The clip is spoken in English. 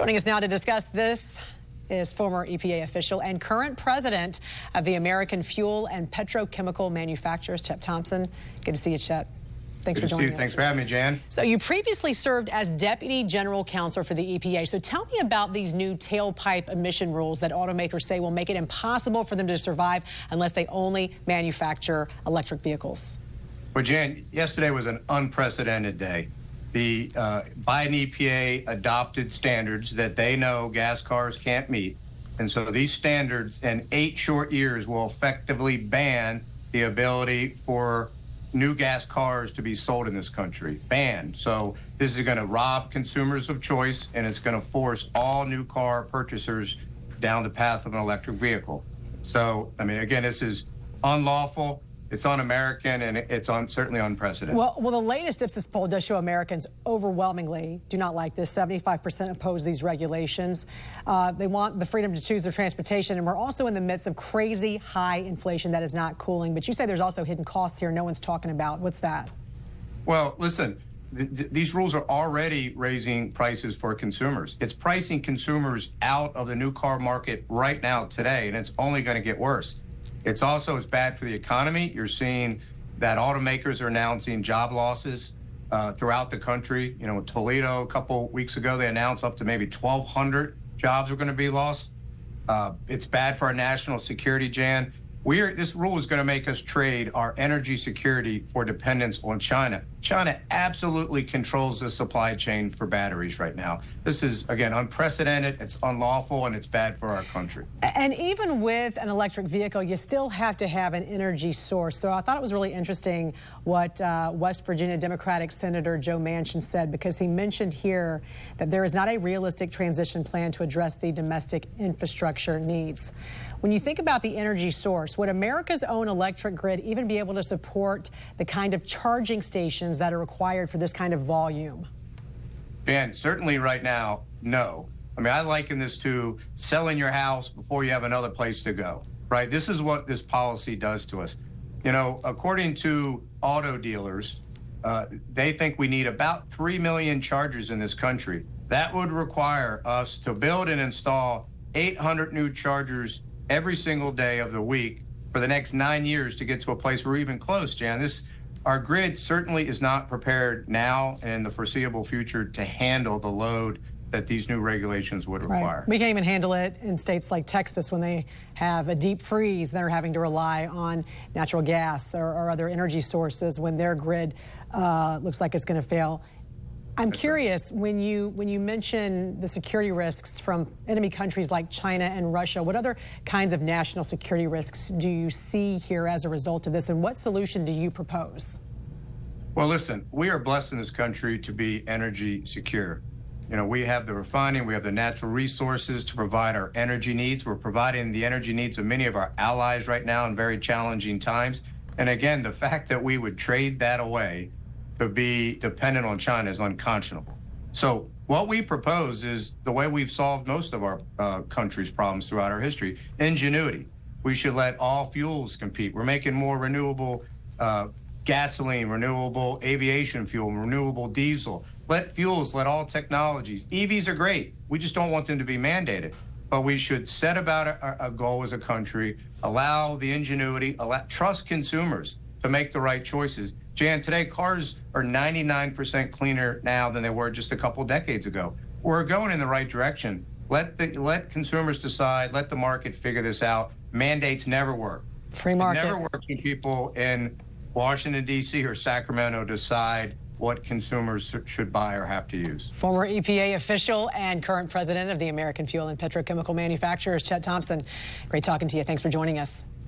Joining us now to discuss this is former EPA official and current president of the American Fuel and Petrochemical Manufacturers, Chet Thompson. Good to see you, Chet. Thanks for joining us. Thanks for having me, Jan. So you previously served as Deputy General Counsel for the EPA. So tell me about these new tailpipe emission rules that automakers say will make it impossible for them to survive unless they only manufacture electric vehicles. Well, Jan, yesterday was an unprecedented day. The Biden EPA adopted standards that they know gas cars can't meet. And so these standards in 8 short years will effectively ban the ability for new gas cars to be sold in this country. Banned. So this is going to rob consumers of choice, and it's going to force all new car purchasers down the path of an electric vehicle. So, I mean, again, this is unlawful. It's un-American, and it's certainly unprecedented. Well, the latest Ipsos poll does show Americans overwhelmingly do not like this. 75% oppose these regulations. They want the freedom to choose their transportation, and we're also in the midst of crazy high inflation that is not cooling. But you say there's also hidden costs here no one's talking about. What's that? Well, listen, these rules are already raising prices for consumers. It's pricing consumers out of the new car market right now today, and it's only going to get worse. It's bad for the economy. You're seeing that automakers are announcing job losses throughout the country. You know, Toledo a couple weeks ago, they announced up to maybe 1,200 jobs are going to be lost. It's bad for our national security, Jan. This rule is going to make us trade our energy security for dependence on China. China absolutely controls the supply chain for batteries right now. This is, again, unprecedented, it's unlawful, and it's bad for our country. And even with an electric vehicle, you still have to have an energy source. So I thought it was really interesting what West Virginia Democratic Senator Joe Manchin said, because he mentioned here that there is not a realistic transition plan to address the domestic infrastructure needs. When you think about the energy source, would America's own electric grid even be able to support the kind of charging stations that are required for this kind of volume? Dan, certainly right now, no. I mean, I liken this to selling your house before you have another place to go, right? This is what this policy does to us. You know, according to auto dealers, they think we need about 3 million chargers in this country. That would require us to build and install 800 new chargers every single day of the week for the next 9 years to get to a place where we're even close, Jan. Our grid certainly is not prepared now and in the foreseeable future to handle the load that these new regulations would require. Right. We can't even handle it in states like Texas when they have a deep freeze. They're having to rely on natural gas or other energy sources when their grid looks like it's going to fail. I'm curious, when you mention the security risks from enemy countries like China and Russia, what other kinds of national security risks do you see here as a result of this, and what solution do you propose? Well, listen, we are blessed in this country to be energy secure. You know, we have the refining, we have the natural resources to provide our energy needs. We're providing the energy needs of many of our allies right now in very challenging times. And again, the fact that we would trade that away to be dependent on China is unconscionable. So what we propose is the way we've solved most of our country's problems throughout our history: ingenuity. We should let all fuels compete. We're making more renewable gasoline, renewable aviation fuel, renewable diesel. Let all technologies. EVs are great. We just don't want them to be mandated. But we should set about a goal as a country, allow the ingenuity, trust consumers to make the right choices. Jan, today cars are 99% cleaner now than they were just a couple decades ago. We're going in the right direction. Let consumers decide. Let the market figure this out. Mandates never work. Free market. It never works when people in Washington, D.C. or Sacramento decide what consumers should buy or have to use. Former EPA official and current president of the American Fuel and Petrochemical Manufacturers, Chet Thompson. Great talking to you. Thanks for joining us.